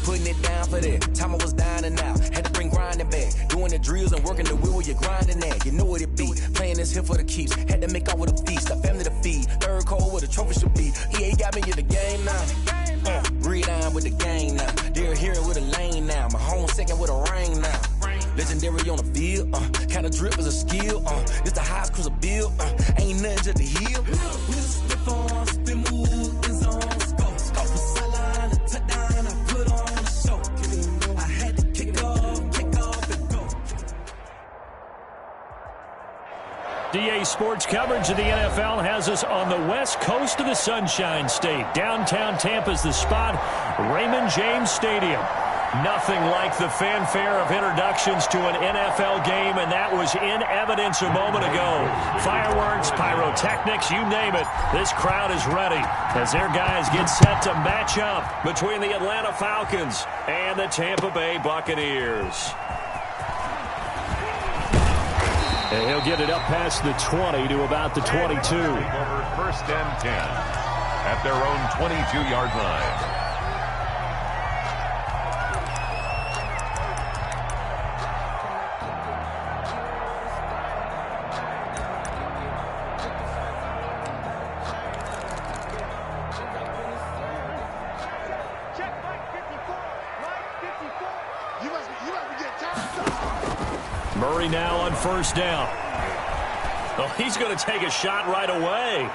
Putting it down for that. Time I was dining out. Had to bring grinding back. Doing the drills and working the wheel where you're grinding at. You know what it be. Playing this here for the keeps. Had to make out with a feast. A family to feed. Third cold where the trophy should be. EA got me in the game now. Read on with the game now. They're here with a lane now. My home second with a ring now. Legendary on the field. Kind of drip is a skill. It's the highest cruiser bill. Ain't nothing just to heal. DA Sports coverage of the NFL has us on the west coast of the Sunshine State. Downtown Tampa's the spot, Raymond James Stadium. Nothing like the fanfare of introductions to an NFL game, and that was in evidence a moment ago. Fireworks, pyrotechnics, you name it. This crowd is ready as their guys get set to match up between the Atlanta Falcons and the Tampa Bay Buccaneers. And he'll get it up past the 20 to about the 22. Over first and 10 at their own 22-yard line. Murray now on first down. Oh, he's going to take a shot right away.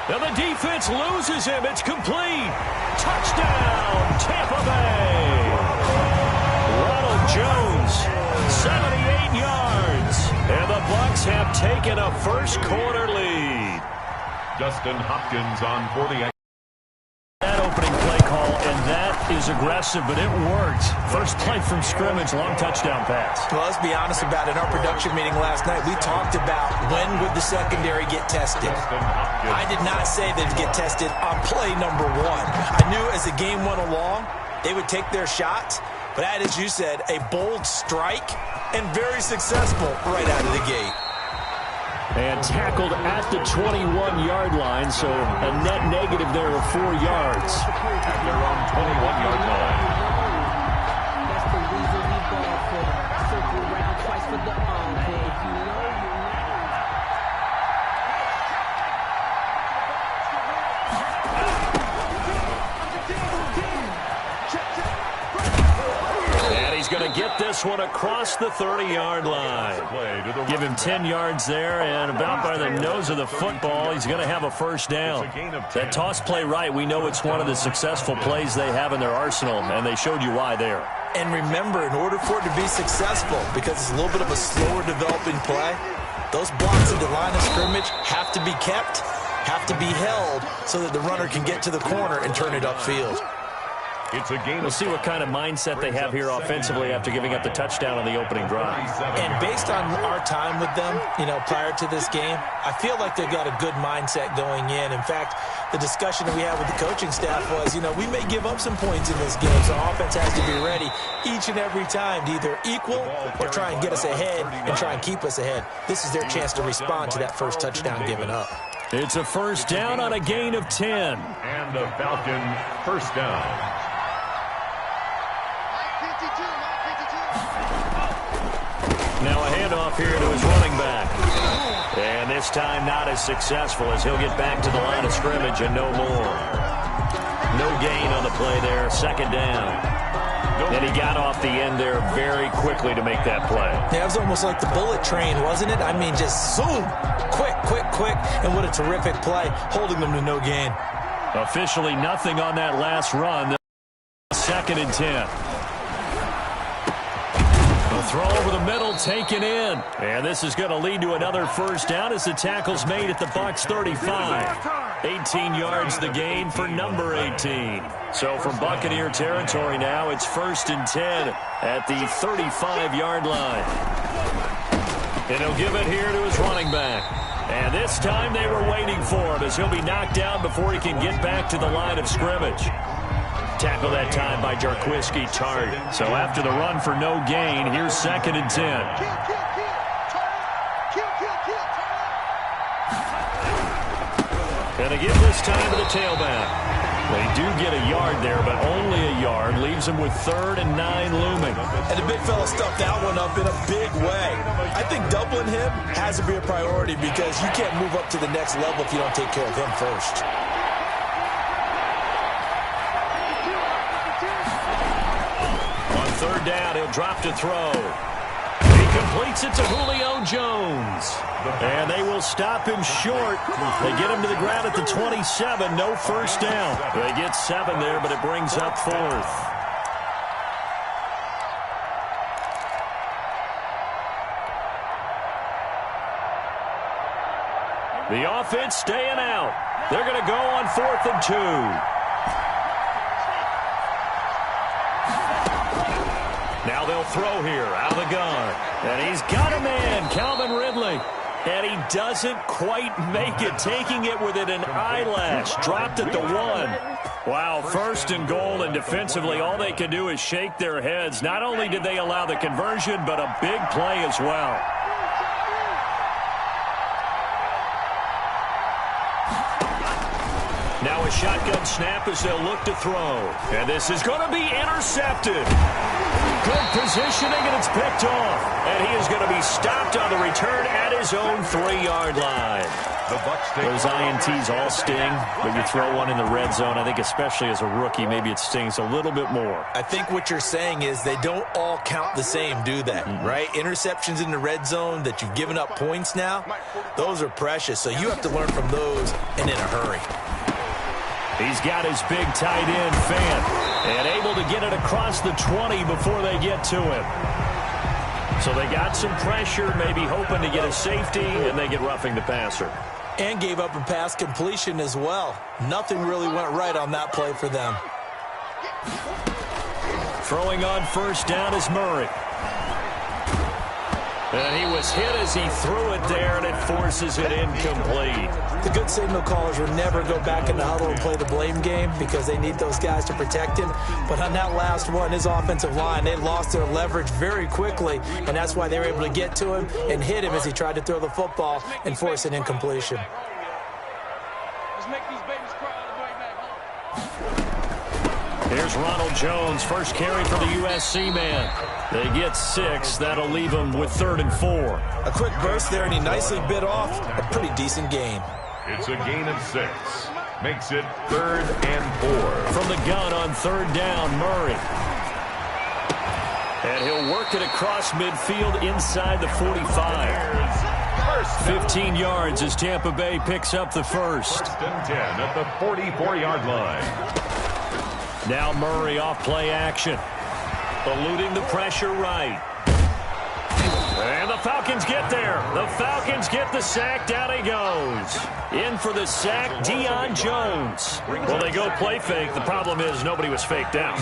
Now the defense loses him. It's complete. Touchdown, Tampa Bay. Ronald Jones, 78 yards. And the Bucs have taken a first-quarter lead. Justin Hopkins on 48. That opening play call, and that is aggressive, but it worked. First play from scrimmage, long touchdown pass. Well, let's be honest about it. In our production meeting last night, we talked about when would the secondary get tested. I did not say they'd get tested on play number one. I knew as the game went along, they would take their shots, but that, as you said, a bold strike and very successful right out of the gate. And tackled at the 21-yard line, so a net negative there of 4 yards. At their own 21-yard line. That's the reason we ball for them. Circle around twice for the encore. You know. And he's going to get this one across the 30-yard line. Give him 10 yards there, and about by the nose of the football, he's going to have a first down. That toss play right, we know it's one of the successful plays they have in their arsenal, and they showed you why there. And remember, in order for it to be successful, because it's a little bit of a slower developing play, those blocks at the line of scrimmage have to be kept, have to be held, so that the runner can get to the corner and turn it upfield. It's a game. We'll see what kind of mindset they have here offensively after giving up the touchdown on the opening drive. And based on our time with them, prior to this game, I feel like they've got a good mindset going in. In fact, the discussion that we had with the coaching staff was, we may give up some points in this game, so offense has to be ready each and every time to either equal or try and get us ahead and try and keep us ahead. This is their chance to respond to that first touchdown given up. It's a first down on a gain of 10. And the Falcon first down. Now a handoff here to his running back. And this time not as successful as he'll get back to the line of scrimmage and no more. No gain on the play there, second down. And he got off the end there very quickly to make that play. Yeah, it was almost like the bullet train, wasn't it? I mean, just zoom, quick, and what a terrific play, holding them to no gain. Officially nothing on that last run. Second and 10. The throw over the middle, taken in. And this is going to lead to another first down as the tackle's made at the Bucs 35. 18 yards the gain for number 18. So from Buccaneer territory now, it's first and 10 at the 35-yard line. And he'll give it here to his running back. And this time they were waiting for him as he'll be knocked down before he can get back to the line of scrimmage. Tackle that time by Jarquiski Tart. So after the run for no gain, here's second and 10. And a give this time to the tailback. They do get a yard there, but only a yard. Leaves them with 3rd and 9 looming. And the big fella stuffed that one up in a big way. I think doubling him has to be a priority because you can't move up to the next level if you don't take care of him first. On 3rd down, he'll drop to throw. He completes it to Julio Jones. And they will stop him short. They get him to the ground at the 27. No first down. They get 7 there, but it brings up 4th. The offense staying out. They're going to go on 4th and 2. Now they'll throw here out of the gun. And he's got a man, Calvin Ridley. And he doesn't quite make it, taking it within an eyelash. Dropped at the 1. Wow, 1st and goal, and defensively all they can do is shake their heads. Not only did they allow the conversion, but a big play as well. Now a shotgun snap as they'll look to throw. And this is going to be intercepted. Good positioning, and it's picked off. And he is going to be stopped on the return at his own 3-yard line. Those INTs all sting, but you throw one in the red zone, I think especially as a rookie, maybe it stings a little bit more. I think what you're saying is they don't all count the same, do they? Right? Interceptions in the red zone that you've given up points now, those are precious. So you have to learn from those and in a hurry. He's got his big tight end, Fant, and able to get it across the 20 before they get to him. So they got some pressure, maybe hoping to get a safety, and they get roughing the passer. And gave up a pass completion as well. Nothing really went right on that play for them. Throwing on 1st down is Murray. And he was hit as he threw it there, and it forces it incomplete. The good signal callers will never go back in the huddle and play the blame game because they need those guys to protect him. But on that last one, his offensive line, they lost their leverage very quickly, and that's why they were able to get to him and hit him as he tried to throw the football and force an incompletion. Let's make these babies cry all the way back home. Here's Ronald Jones, first carry for the USC man. They get 6. That'll leave them with 3rd and 4. A quick burst there, and he nicely bit off a pretty decent gain. It's a gain of 6. Makes it 3rd and 4. From the gun on 3rd down, Murray. And he'll work it across midfield inside the 45. 15 yards as Tampa Bay picks up the first. 1st and 10 at the 44-yard line. Now Murray off play action. Eluding the pressure right. And the Falcons get there. The Falcons get the sack. Down he goes. In for the sack, Deion Jones. Well, they go play fake. The problem is nobody was faked out.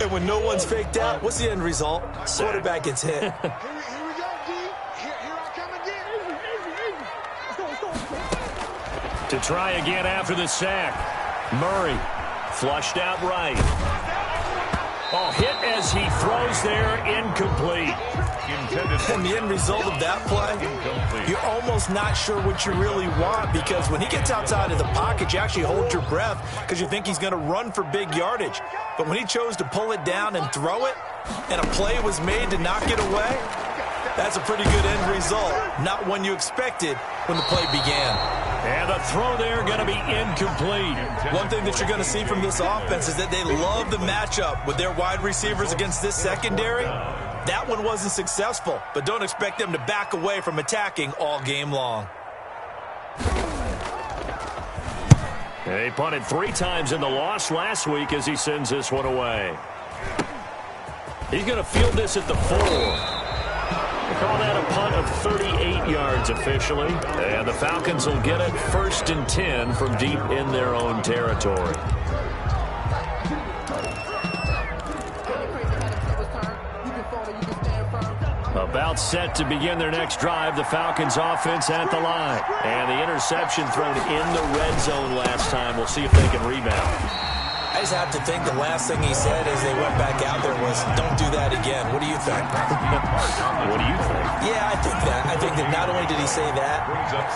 And when no one's faked out, what's the end result? Quarterback gets hit. Here we go, D. Here I come again. To try again after the sack. Murray flushed out right. Oh, hit as he throws there, incomplete. And the end result of that play, you're almost not sure what you really want because when he gets outside of the pocket, you actually hold your breath because you think he's going to run for big yardage. But when he chose to pull it down and throw it, and a play was made to knock it away, that's a pretty good end result. Not one you expected when the play began. And the throw there going to be incomplete. One thing that you're going to see from this offense is that they love the matchup with their wide receivers against this secondary. That one wasn't successful, but don't expect them to back away from attacking all game long. They punted 3 times in the loss last week as he sends this one away. He's going to field this at the 4. They call that a punt of 38 yards officially. And the Falcons will get it 1st and 10 from deep in their own territory. About set to begin their next drive, the Falcons offense at the line. And the interception thrown in the red zone last time. We'll see if they can rebound. I always have to think the last thing he said as they went back out there was, don't do that again. What do you think? What do you think? Yeah, I think that. I think that not only did he say that,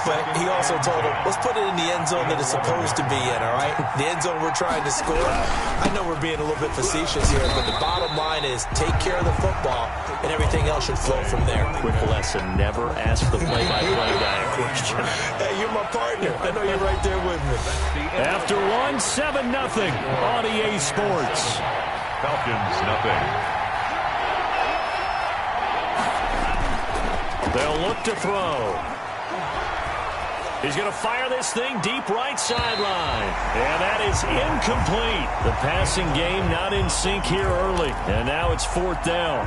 but he also told him, let's put it in the end zone that it's supposed to be in, all right? The end zone we're trying to score. I know we're being a little bit facetious here, but the bottom line is take care of the football, and everything else should flow from there. Quick lesson, never ask the play-by-play guy a question. Hey, you're my partner. I know you're right there with me. After one, 7-0 on EA Sports. Falcons, nothing. They'll look to throw. He's going to fire this thing deep right sideline. And that is incomplete. The passing game not in sync here early. And now it's 4th down.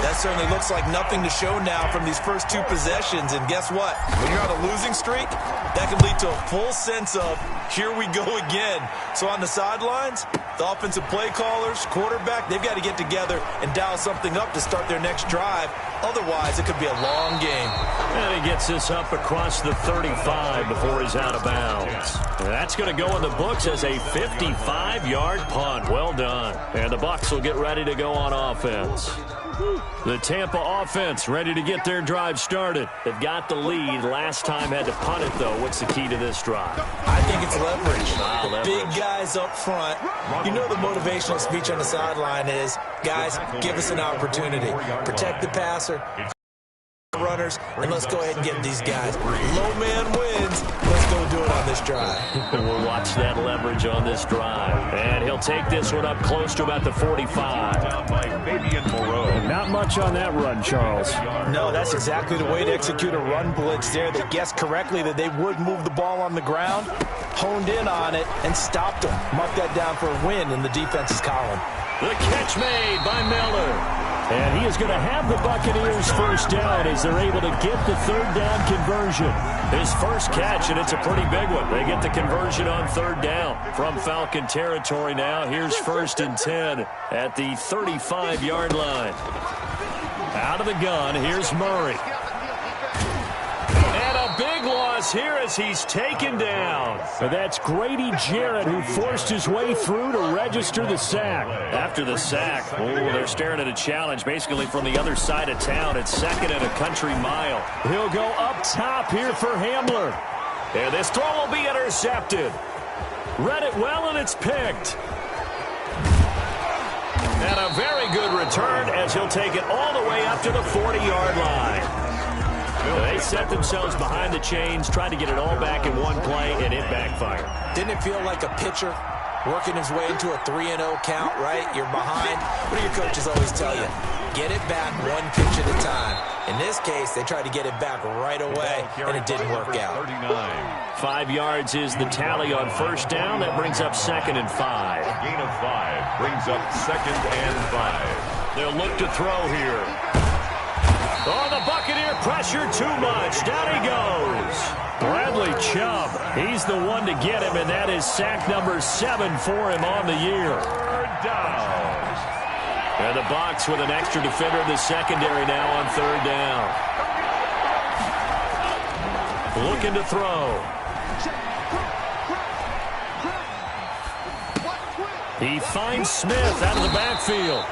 That certainly looks like nothing to show now from these first 2 possessions. And guess what? When you're on a losing streak, that can lead to a full sense of, here we go again. So on the sidelines, the offensive play callers, quarterback, they've got to get together and dial something up to start their next drive. Otherwise, it could be a long game. And he gets this up across the 35 before he's out of bounds. And that's going to go in the books as a 55-yard punt. Well done. And the Bucs will get ready to go on offense. The Tampa offense ready to get their drive started. They've got the lead. Last time had to punt it, though. What's the key to this drive? I think it's leverage. The big guys up front. You know the motivational speech on the sideline is, guys, give us an opportunity. Protect the passer, runners, and let's go ahead and get these guys. Low man wins. Let's go do it on this drive. We'll watch that leverage on this drive. And he'll take this one up close to about the 45. Down by Fabian Moreau. Not much on that run, Charles. No, that's exactly the way to execute a run blitz there. They guessed correctly that they would move the ball on the ground, honed in on it, and stopped them. Mark that down for a win in the defense's column. The catch made by Miller. And he is going to have the Buccaneers first down as they're able to get the 3rd down conversion. His first catch, and it's a pretty big one. They get the conversion on 3rd down from Falcon territory now. Here's 1st and 10 at the 35-yard line. Out of the gun, here's Murray. And a big loss here as he's taken down. But that's Grady Jarrett who forced his way through to register the sack. After the sack, they're staring at a challenge basically from the other side of town. It's 2nd and a country mile. He'll go up top here for Hamler. And this throw will be intercepted. Read it well, and it's picked. And a very good return as he'll take it all the way up to the 40-yard line. They set themselves behind the chains, tried to get it all back in one play, and it backfired. Didn't it feel like a pitcher working his way into a 3-0 count, right? You're behind. What do your coaches always tell you? Get it back one pitch at a time. In this case, they tried to get it back right away, and it didn't work out. 5 yards is the tally on 1st down. That brings up 2nd and 5. A gain of 5 brings up 2nd and 5. They'll look to throw here. Oh, the Buccaneer pressure too much. Down he goes. Bradley Chubb. He's the one to get him, and that is sack number 7 for him on the year. 3rd down. And the Bucs with an extra defender in the secondary now on 3rd down. Looking to throw. He finds Smith out of the backfield.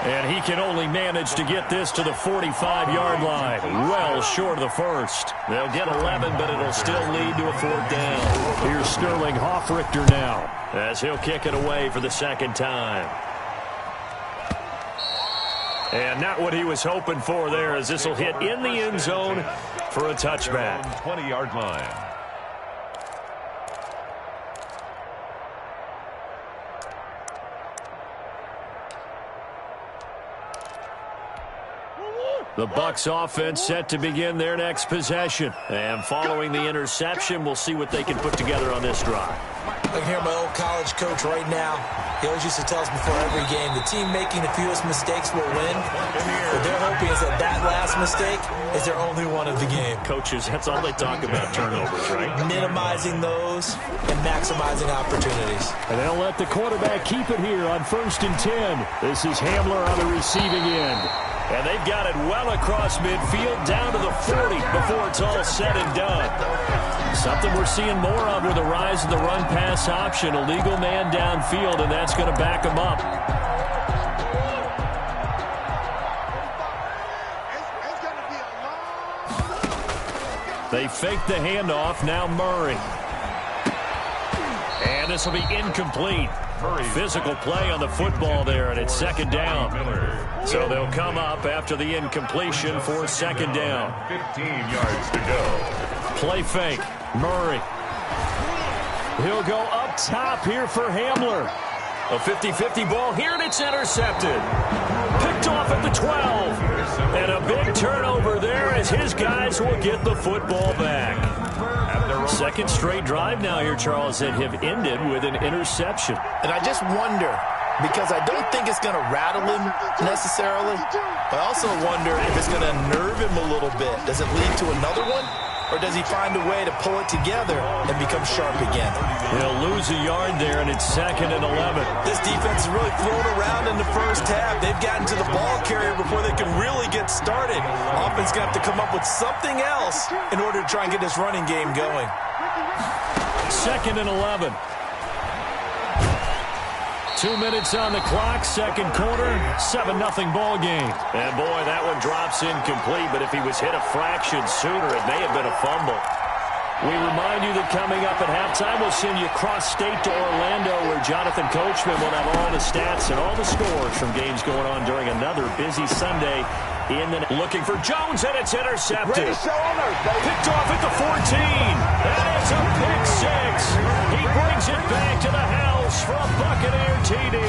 And he can only manage to get this to the 45-yard line. Well short of the 1st. They'll get 11, but it'll still lead to a 4th down. Here's Sterling Hoffrichter now as he'll kick it away for the 2nd time. And not what he was hoping for there, as this will hit in the end zone for a touchback. 20-yard line. The Bucs offense set to begin their next possession. And following the interception, we'll see what they can put together on this drive. I can hear my old college coach right now. He always used to tell us before every game, the team making the fewest mistakes will win. What they're hoping is that that last mistake is their only one of the game. Coaches, that's all they talk about, turnovers, right? Minimizing those and maximizing opportunities. And they'll let the quarterback keep it here on 1st and 10. This is Hamler on the receiving end. And they've got it well across midfield, down to the 40 before it's all said and done. Something we're seeing more of with the rise of the run-pass option. A legal man downfield, and that's going to back him up. They fake the handoff. Now Murray. And this will be incomplete. Physical play on the football there, and it's second down. So they'll come up after the incompletion for second down. 15 yards to go. Play fake. Murray. He'll go up top here for Hamler. A 50-50 ball here, and it's intercepted. Picked off at the 12. And a big turnover there as his guys will get the football back. Second straight drive now here, Charles, that have ended with an interception. And I just wonder, because I don't think it's going to rattle him necessarily. I also wonder if it's going to nerve him a little bit. Does it lead to another one? Or does he find a way to pull it together and become sharp again? He'll lose a yard there, and it's second and 11. This defense is really thrown around in the first half. They've gotten to the ball carrier before they can really get started. Offense going to have to come up with something else in order to try and get this running game going. Second and 11. 2 minutes on the clock, second quarter, 7-0 ball game. And boy, that one drops incomplete, but if he was hit a fraction sooner, it may have been a fumble. We remind you that coming up at halftime, we'll send you cross-state to Orlando, where Jonathan Coachman will have all the stats and all the scores from games going on during another busy Sunday. Looking for Jones, and it's intercepted. Picked off at the 14. That is a pick six. He brings it back to the house for a Buccaneer TD.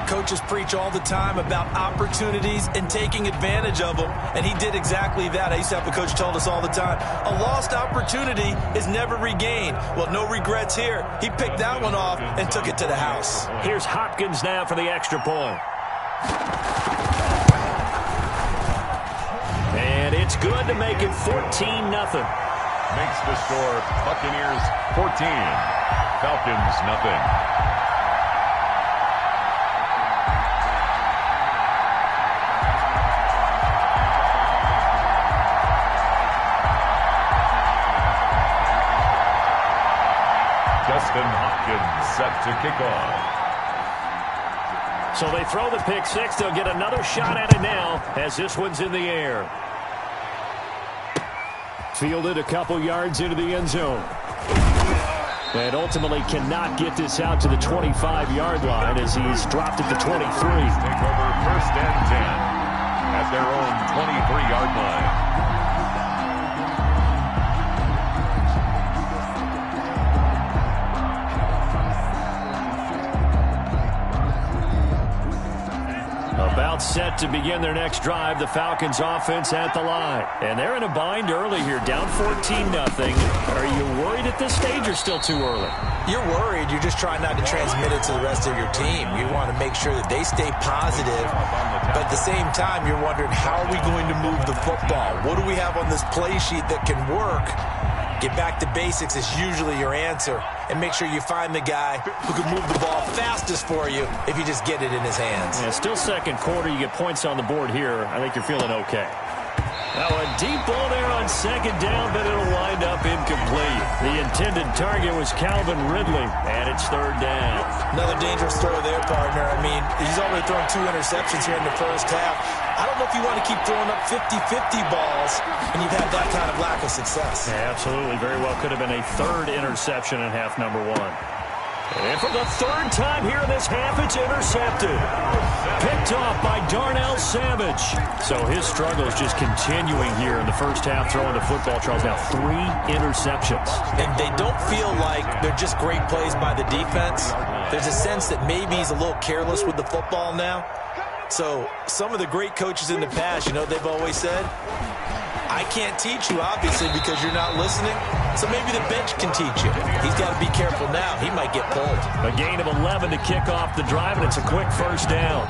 Coaches preach all the time about opportunities and taking advantage of them, and he did exactly that. I used to have a coach tell us all the time, a lost opportunity is never regained. Well, no regrets here. He picked that one off and took it to the house. Here's Hopkins now for the extra point. And it's good to make it 14-0. Makes the score Buccaneers 14, Falcons nothing. Justin Hopkins set to kick off. So they throw the pick six. They'll get another shot at it now as this one's in the air. Fielded a couple yards into the end zone. And ultimately cannot get this out to the 25-yard line as he's dropped at the 23. Take over first and 10 at their own 23-yard line. About set to begin their next drive, the Falcons offense at the line. And they're in a bind early here, down 14-0. Are you worried at this stage or still too early? You're worried. You're just trying not to transmit it to the rest of your team. You want to make sure that they stay positive. But at the same time, you're wondering, how are we going to move the football? What do we have on this play sheet that can work? Get back to basics is usually your answer. And make sure you find the guy who can move the ball fastest for you if you just get it in his hands. Yeah, still second quarter. You get points on the board here. I think you're feeling okay. Now a deep ball there on second down, but it'll wind up incomplete. The intended target was Calvin Ridley, and it's third down. Another dangerous throw there, partner. I mean, he's already thrown 2 interceptions here in the first half. I don't know if you want to keep throwing up 50-50 balls when you've had that kind of lack of success. Yeah, absolutely. Very well could have been a third interception in half number one. And for the third time here in this half, it's intercepted. Picked off by Darnell Savage. So his struggle is just continuing here in the first half, throwing the football. Charles, now 3 interceptions. And they don't feel like they're just great plays by the defense. There's a sense that maybe he's a little careless with the football now. So some of the great coaches in the past, you know, they've always said, I can't teach you, obviously, because you're not listening. So maybe the bench can teach you. He's got to be careful now. He might get pulled. A gain of 11 to kick off the drive, and it's a quick first down.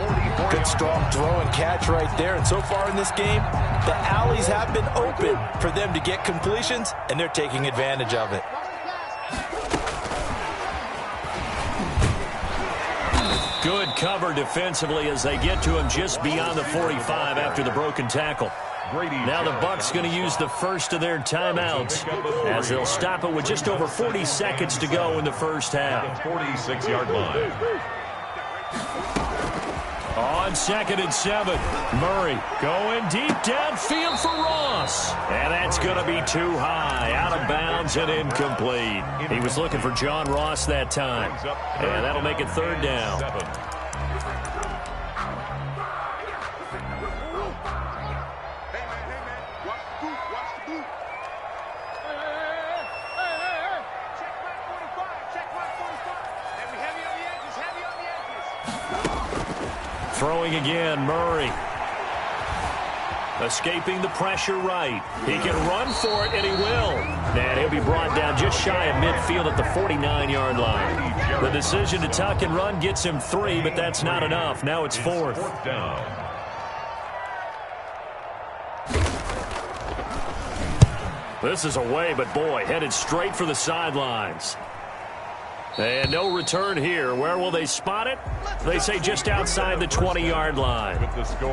Good, strong throw and catch right there. And so far in this game, the alleys have been open for them to get completions, and they're taking advantage of it. Good cover defensively as they get to him just beyond the 45 after the broken tackle. Now the Bucs going to use the first of their timeouts as they'll stop it with just over 40 seconds to go in the first half. 46-yard line. On 2nd and 7, Murray going deep downfield for Ross. And that's going to be too high, out of bounds and incomplete. He was looking for John Ross that time. And that'll make it 3rd down. Throwing again, Murray. Escaping the pressure right. He can run for it, and he will. And he'll be brought down just shy of midfield at the 49-yard line. The decision to tuck and run gets him 3, but that's not enough. Now it's 4th. This is away, but boy, headed straight for the sidelines. And no return here. Where will they spot it? They say just outside the 20-yard line.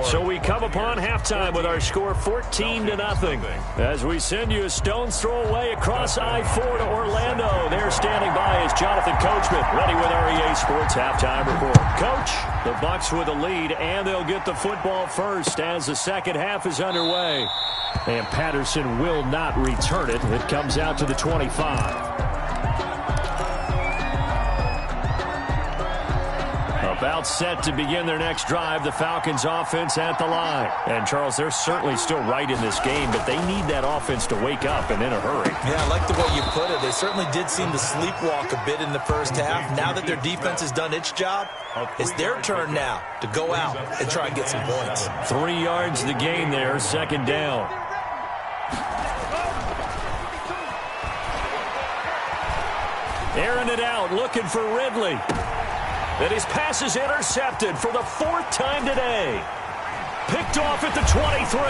So we come upon halftime with our score 14-0. As we send you a stone's throw away across I-4 to Orlando. There standing by is Jonathan Coachman, ready with our EA Sports Halftime Report. Coach, the Bucs with the lead, and they'll get the football first as the second half is underway. And Patterson will not return it. It comes out to the 25. About set to begin their next drive, the Falcons offense at the line. And, Charles, they're certainly still right in this game, but they need that offense to wake up and in a hurry. Yeah, I like the way you put it. They certainly did seem to sleepwalk a bit in the first half. Now that their defense has done its job, it's their turn now to go out and try and get some points. 3 yards the gain there, 2nd down. Airing it out, looking for Ridley. And his pass is intercepted for the 4th time today. Picked off at the 23.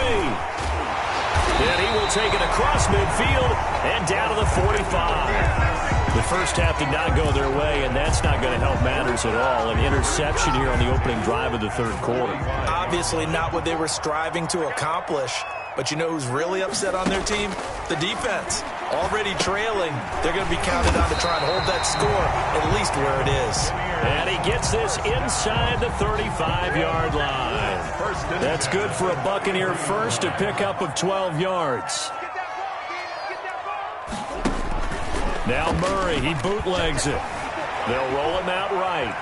And he will take it across midfield and down to the 45. The first half did not go their way, and that's not going to help matters at all. An interception here on the opening drive of the 3rd quarter. Obviously not what they were striving to accomplish. But you know who's really upset on their team? The defense. Already trailing. They're going to be counted on to try and hold that score at least where it is. And he gets this inside the 35-yard line. That's good for a Buccaneer first, a pickup of 12 yards. Now Murray, he bootlegs it. They'll roll him out right.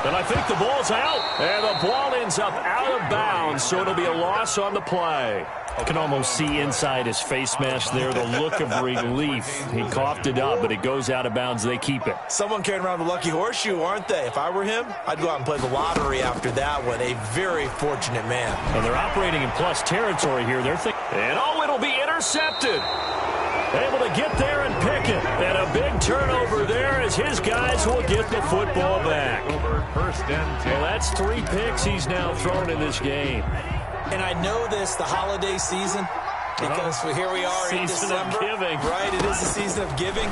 And I think the ball's out. And the ball ends up out of bounds, so it'll be a loss on the play. I can almost see inside his face mask there the look of relief. He coughed it up, but it goes out of bounds. They keep it. Someone carrying around the lucky horseshoe, aren't they? If I were him, I'd go out and play the lottery after that one. A very fortunate man. And they're operating in plus territory here. They're thinking, and it'll be intercepted. Able to get there and pick it. And a big turnover there as his guys will get the football back. Well, that's 3 picks he's now thrown in this game. And I know this, the holiday season, because here we are in December. Season of giving. Right, it is the season of giving.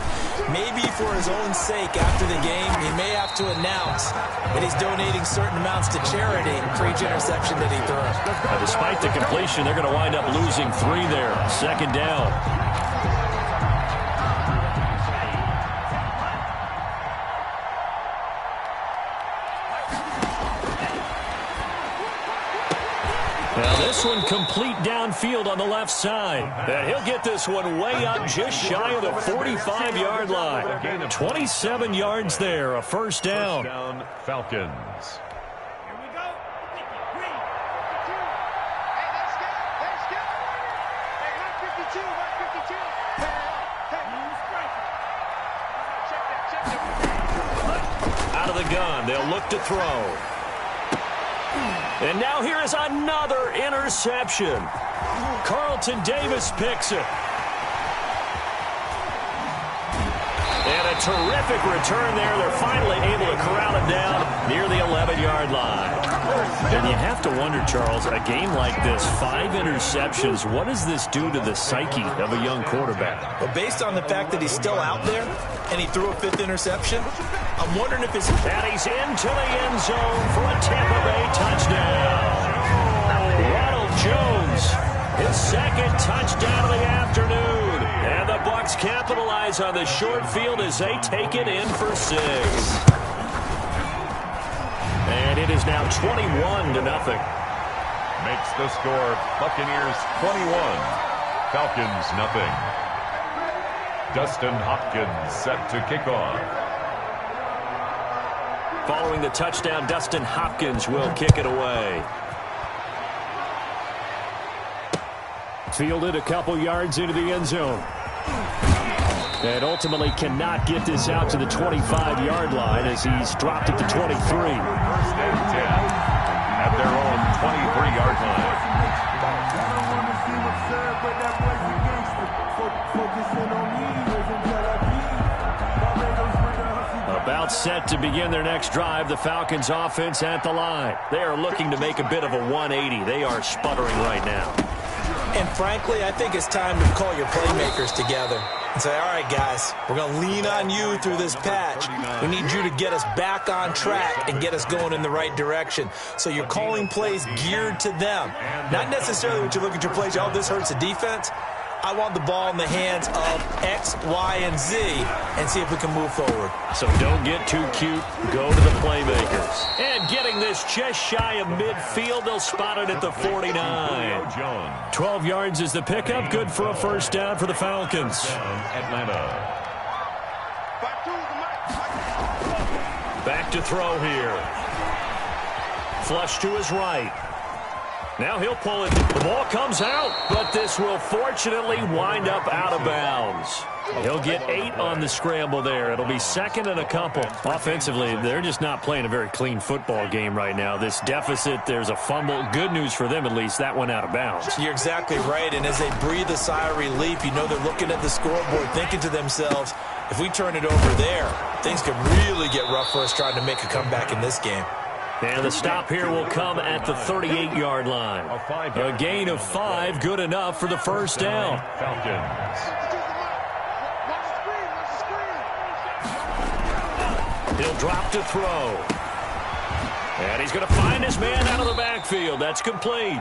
Maybe for his own sake after the game, he may have to announce that he's donating certain amounts to charity for each interception that he throws. Despite the completion, they're going to wind up losing 3 there. 2nd down. Now this one complete downfield on the left side. And he'll get this one way up just shy of the 45-yard line. 27 yards there, a 1st down. First down, Falcons. Out of the gun, they'll look to throw. And now here is another interception. Carlton Davis picks it. And a terrific return there. They're finally able to corral it down near the 11-yard line. And you have to wonder, Charles, a game like this, 5 interceptions, what does this do to the psyche of a young quarterback? But based on the fact that he's still out there and he threw a 5th interception, I'm wondering if it's... And he's into the end zone for a Tampa Bay touchdown. Ronald Jones, his 2nd touchdown of the afternoon. And the Bucs capitalize on the short field as they take it in for 6. And it is now 21-0. Makes the score Buccaneers 21, Falcons nothing. Dustin Hopkins set to kick off. Following the touchdown, Dustin Hopkins will kick it away. Fielded a couple yards into the end zone. And ultimately cannot get this out to the 25-yard line as he's dropped it to 23. 1st and 10 at their own 23-yard line. About set to begin their next drive, the Falcons offense at the line. They are looking to make a bit of a 180. They are sputtering right now. And frankly, I think it's time to call your playmakers together and say, all right, guys, we're going to lean on you through this patch. We need you to get us back on track and get us going in the right direction. So you're calling plays geared to them. Not necessarily what you look at your plays, oh, this hurts the defense. I want the ball in the hands of X, Y, and Z and see if we can move forward. So don't get too cute. Go to the playmakers. And getting this just shy of midfield, they'll spot it at the 49. 12 yards is the pickup. Good for a 1st down for the Falcons. Atlanta. Back to throw here. Flush to his right. Now he'll pull it. The ball comes out, but this will fortunately wind up out of bounds. He'll get 8 on the scramble there. It'll be 2nd and a couple. Offensively, they're just not playing a very clean football game right now. This deficit, there's a fumble. Good news for them, at least. That went out of bounds. You're exactly right, and as they breathe a sigh of relief, you know they're looking at the scoreboard, thinking to themselves, if we turn it over there, things could really get rough for us trying to make a comeback in this game. And the stop here will come at the 38-yard line. A gain of 5, good enough for the 1st down. Falcons. He'll drop to throw. And he's going to find his man out of the backfield. That's complete.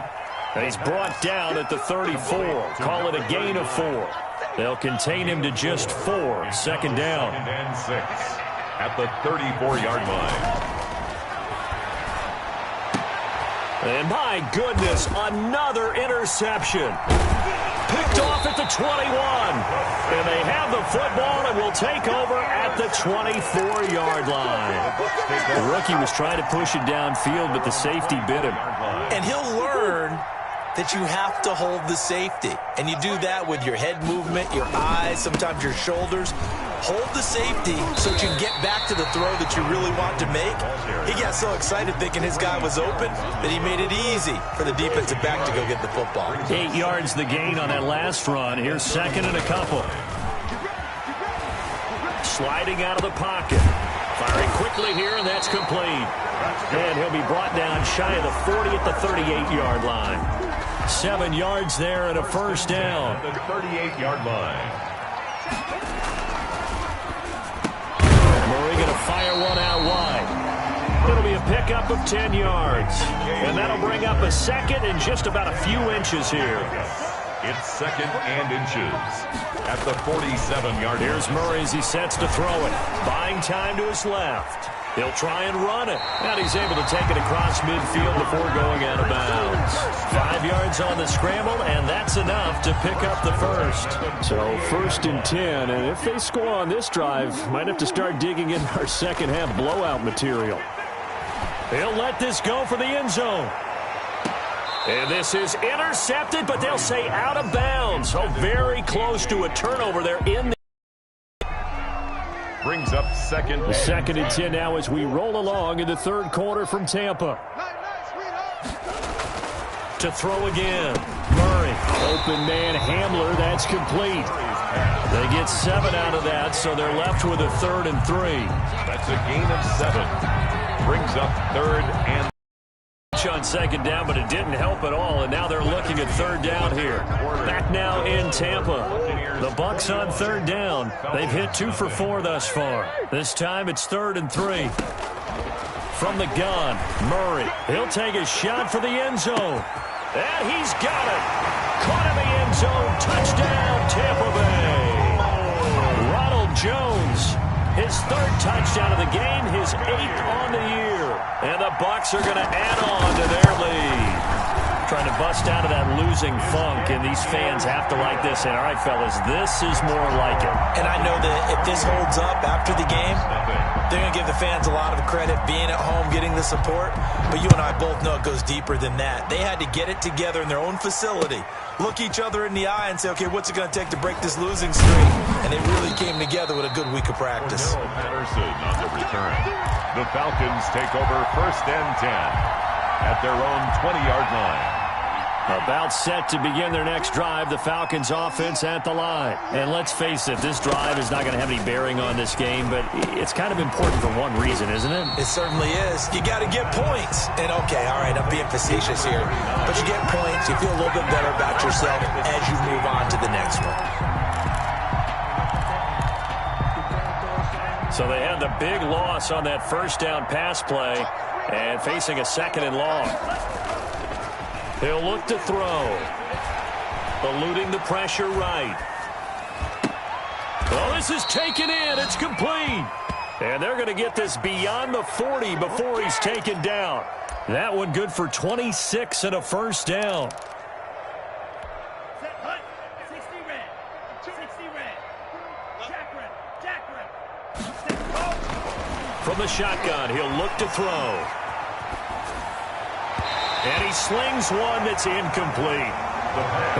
And he's brought down at the 34. Call it a gain of 4. They'll contain him to just 4. 2nd down. 2nd and 6 at the 34-yard line. And my goodness, another interception. Picked off at the 21. And they have the football and will take over at the 24-yard line. The rookie was trying to push it downfield, but the safety bit him. And he'll learn that you have to hold the safety. And you do that with your head movement, your eyes, sometimes your shoulders. Hold the safety so that you can get back to the throw that you really want to make. He got so excited thinking his guy was open that he made it easy for the defensive back to go get the football. 8 yards the gain on that last run. Here's 2nd and a couple. Sliding out of the pocket. Firing quickly here, and that's complete. And he'll be brought down shy of the 40 at the 38-yard line. 7 yards there and a 1st down. The 38-yard line. Murray going to fire one out wide. It'll be a pickup of 10 yards. And that'll bring up a 2nd and just about a few inches here. It's 2nd and inches at the 47-yard line. Here's Murray as he sets to throw it. Buying time to his left. He'll try and run it. And he's able to take it across midfield before going out of bounds. 5 yards on the scramble, and that's enough to pick up the 1st. So 1st and 10, and if they score on this drive, might have to start digging in our second half blowout material. He'll let this go for the end zone. And this is intercepted, but they'll say out of bounds. So very close to a turnover there in the brings up 2nd. 2nd and 10 now as we roll along in the 3rd quarter from Tampa. To throw again. Murray Open man Hamler, that's complete. They get 7 out of that, so they're left with a 3rd and 3. That's a gain of 7. Brings up 3rd and on 2nd down, but it didn't help at all, and now they're looking at 3rd down here. Back now in Tampa. The Bucs on 3rd down. They've hit 2 for 4 thus far. This time it's 3rd and 3. From the gun, Murray. He'll take a shot for the end zone. And he's got it. Caught in the end zone. Touchdown, Tampa Bay. Ronald Jones. His 3rd touchdown of the game, his 8th on the year. And the Bucs are going to add on to their lead. Trying to bust out of that losing funk, and these fans have to like this. And all right, fellas, this is more like it. And I know that if this holds up after the game, they're going to give the fans a lot of credit being at home, getting the support. But you and I both know it goes deeper than that. They had to get it together in their own facility, look each other in the eye and say, okay, what's it going to take to break this losing streak? And they really came together with a good week of practice. Patterson on the return. The Falcons take over 1st and 10 at their own 20-yard line. About set to begin their next drive, the Falcons offense at the line. And let's face it, this drive is not going to have any bearing on this game, but it's kind of important for one reason, isn't it? It certainly is. You got to get points. And okay, all right, I'm being facetious here, but you get points, you feel a little bit better about yourself as you move on to the next one. So they had the big loss on that 1st down pass play and facing a 2nd and long. He'll look to throw. Eluding the pressure right. Well, this is taken in. It's complete. And they're going to get this beyond the 40 before he's taken down. That one good for 26 and a 1st down. From the shotgun, he'll look to throw. And he slings one that's incomplete.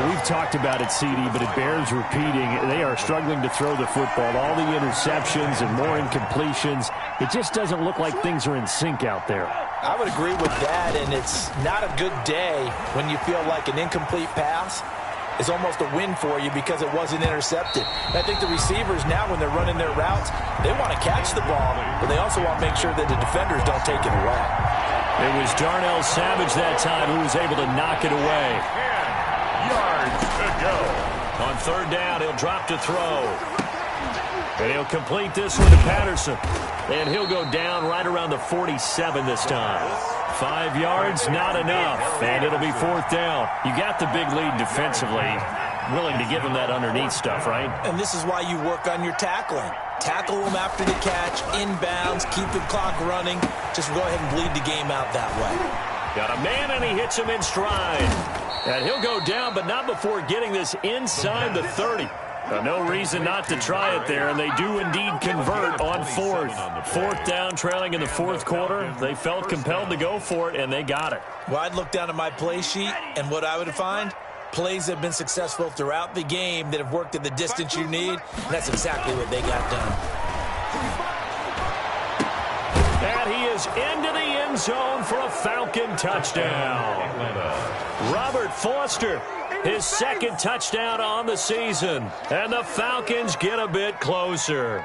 We've talked about it, CD, but it bears repeating. They are struggling to throw the football. All the interceptions and more incompletions. It just doesn't look like things are in sync out there. I would agree with that, and it's not a good day when you feel like an incomplete pass is almost a win for you because it wasn't intercepted. And I think the receivers now, when they're running their routes, they want to catch the ball, but they also want to make sure that the defenders don't take it away. It was Darnell Savage that time who was able to knock it away. 10 yards to go. On 3rd down, he'll drop to throw. And he'll complete this one to Patterson. And he'll go down right around the 47 this time. 5 yards, not enough. And it'll be 4th down. You got the big lead defensively. Willing to give him that underneath stuff, right? And this is why you work on your tackling. Tackle them after the catch, inbounds, keep the clock running. Just go ahead and bleed the game out that way. Got a man, and he hits him in stride. And he'll go down, but not before getting this inside the 30. No reason not to try it there, and they do indeed convert on 4th. 4th down, trailing in the 4th quarter. They felt compelled to go for it, and they got it. Well, I'd look down at my play sheet, and what I would find, plays that have been successful throughout the game that have worked at the distance you need, and that's exactly what they got done. And he is into the end zone for a Falcon touchdown. Robert Foster, his 2nd touchdown on the season. And the Falcons get a bit closer.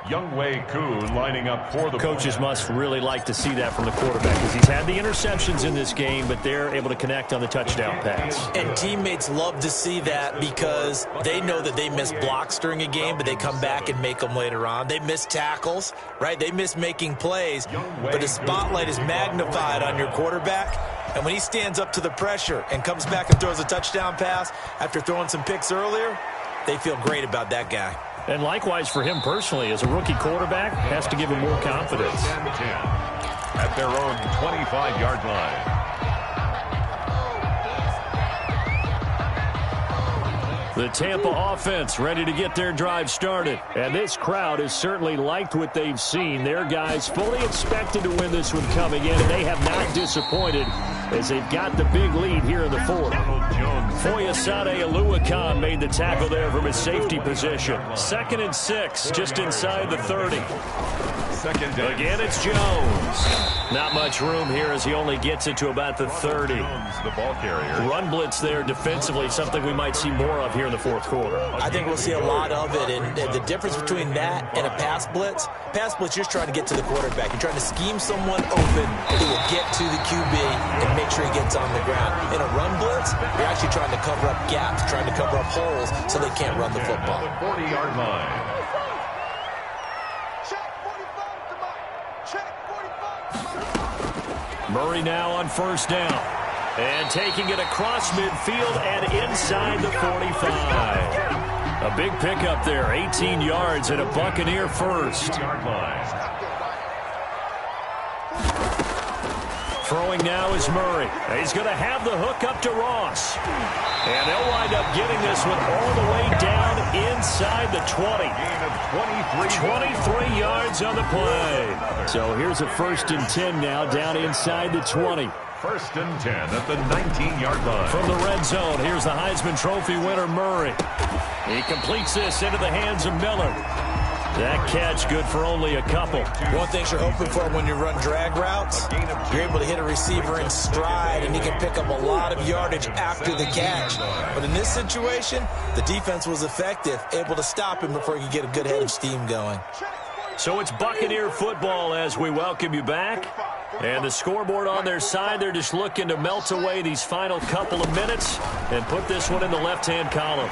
Younghoe Koo lining up for the coaches must really like to see that from the quarterback because he's had the interceptions in this game, but they're able to connect on the touchdown pass. And teammates love to see that because they know that they miss blocks during a game, but they come back and make them later on. They miss tackles, right? They miss making plays, but the spotlight is magnified on your quarterback. And when he stands up to the pressure and comes back and throws a touchdown pass after throwing some picks earlier, they feel great about that guy. And likewise for him personally, as a rookie quarterback, has to give him more confidence. 10 at their own 25-yard line. The Tampa offense ready to get their drive started. And this crowd has certainly liked what they've seen. Their guys fully expected to win this one coming in, and they have not disappointed as they've got the big lead here in the 4th. Foyesade Oluwakan made the tackle there from his safety position. 2nd and 6, just inside the 30. Second down. Again, it's Jones. Not much room here as he only gets it to about the 30. Jones, the ball carrier. Run blitz there defensively, something we might see more of here in the fourth quarter. I think we'll see a lot of it, and the difference between that and a pass blitz, you're just trying to get to the quarterback. You're trying to scheme someone open who will get to the QB and make sure he gets on the ground. In a run blitz, you're actually trying to cover up gaps, trying to cover up holes so they can't run the football. 40-yard line. Murray now on first down. And taking it across midfield and inside the 45. A big pickup there, 18 yards and a Buccaneer first. Throwing now is Murray. He's going to have the hook up to Ross. And they'll wind up getting this one all the way down inside the 20. 23 yards on the play. So here's a 1st and 10 now down inside the 20. 1st and 10 at the 19-yard line. From the red zone, here's the Heisman Trophy winner, Murray. He completes this into the hands of Miller. That catch good for only a couple. One thing you're hoping for when you run drag routes, you're able to hit a receiver in stride, and he can pick up a lot of yardage after the catch. But in this situation, the defense was effective, able to stop him before he could get a good head of steam going. So it's Buccaneer football as we welcome you back. And the scoreboard on their side, they're just looking to melt away these final couple of minutes and put this one in the left-hand column.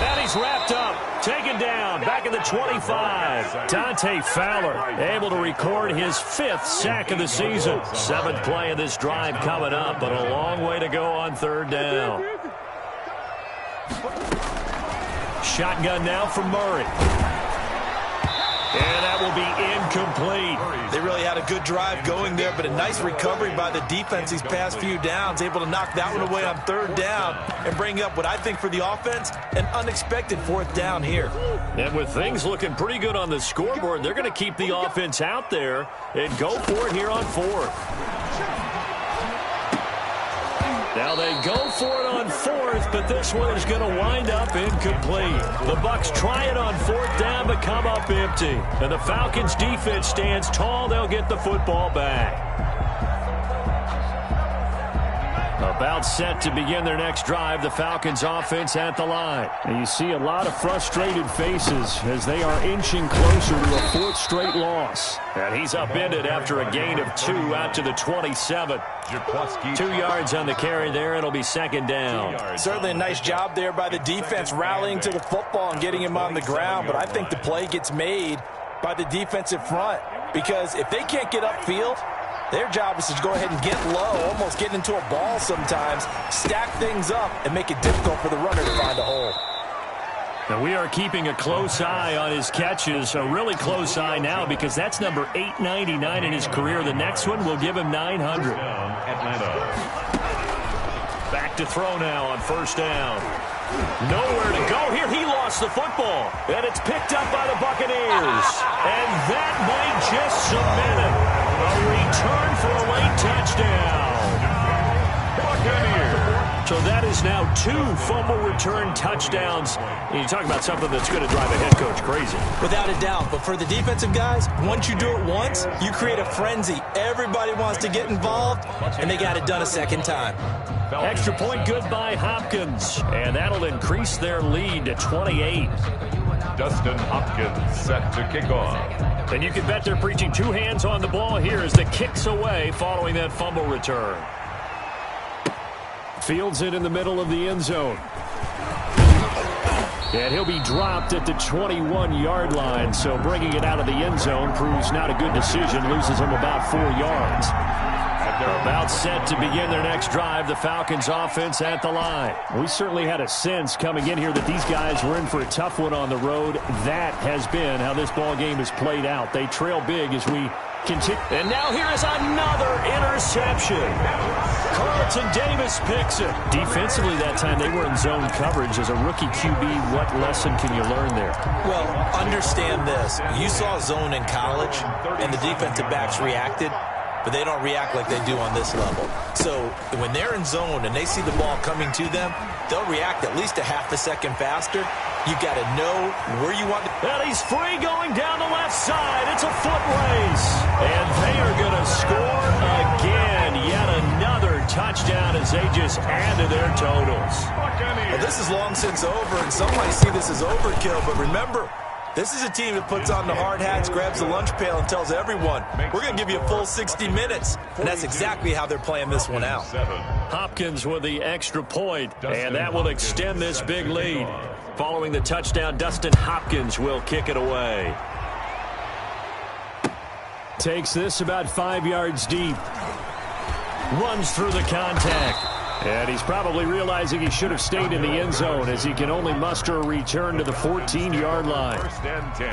And he's wrapped up, taken down, back in the 25. Dante Fowler able to record his 5th sack of the season. 7th play of this drive coming up, but a long way to go on 3rd down. Shotgun now from Murray. And that will be incomplete. They really had a good drive going there, but a nice recovery by the defense these past few downs, able to knock that one away on 3rd down and bring up what I think for the offense, an unexpected 4th down here. And with things looking pretty good on the scoreboard, they're going to keep the offense out there and go for it here on 4th. Now they go for it on 4th, but this one is going to wind up incomplete. The Bucs try it on 4th down, but come up empty. And the Falcons defense stands tall. They'll get the football back. About set to begin their next drive, the Falcons offense at the line. And you see a lot of frustrated faces as they are inching closer to a 4th straight loss. And he's upended after a gain of 2 out to the 27. 2 yards on the carry there. It'll be 2nd down. Certainly a nice job there by the defense rallying to the football and getting him on the ground. But I think the play gets made by the defensive front, because if they can't get upfield, their job is to go ahead and get low, almost get into a ball sometimes, stack things up, and make it difficult for the runner to find a hole. Now we are keeping a close eye on his catches, a really close eye now, because that's number 899 in his career. The next one will give him 900. Back to throw now on 1st down. Nowhere to go here. He lost the football, and it's picked up by the Buccaneers. And that might just cement it. A return for a late touchdown. Buccaneers. So that is now 2 fumble return touchdowns. And you talk about something that's going to drive a head coach crazy. Without a doubt. But for the defensive guys, once you do it once, you create a frenzy. Everybody wants to get involved, and they got it done a 2nd time. Extra point good by Hopkins. And that'll increase their lead to 28. Dustin Hopkins set to kick off. And you can bet they're preaching 2 hands on the ball here as the kick's away following that fumble return. Fields it in the middle of the end zone. And he'll be dropped at the 21-yard line, so bringing it out of the end zone proves not a good decision, loses him about 4 yards. About set to begin their next drive, the Falcons offense at the line. We certainly had a sense coming in here that these guys were in for a tough one on the road. That has been how this ball game has played out. They trail big as we continue. And now here is another interception. Carlton Davis picks it. Defensively that time they were in zone coverage. As a rookie QB, what lesson can you learn there? Well, understand this. You saw zone in college, and the defensive backs reacted, but they don't react like they do on this level. So when they're in zone and they see the ball coming to them, they'll react at least a half a second faster. You got to know where you want to. And he's free going down the left side. It's a foot race. And they are going to score again. Yet another touchdown as they just add to their totals. Well, this is long since over, and some might see this as overkill, but remember, this is a team that puts on the hard hats, grabs the lunch pail, and tells everyone, we're going to give you a full 60 minutes. And that's exactly how they're playing this one out. Hopkins with the extra point, and that will extend this big lead. Following the touchdown, Dustin Hopkins will kick it away. Takes this about 5 yards deep. Runs through the contact. And he's probably realizing he should have stayed in the end zone as he can only muster a return to the 14-yard line. First and 10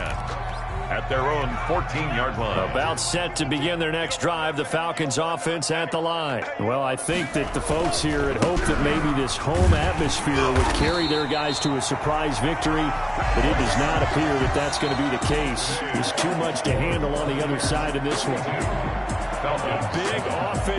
at their own 14-yard line. About set to begin their next drive, the Falcons offense at the line. Well, I think that the folks here had hoped that maybe this home atmosphere would carry their guys to a surprise victory, but it does not appear that that's going to be the case. There's too much to handle on the other side of this one. Falcons. Big offense.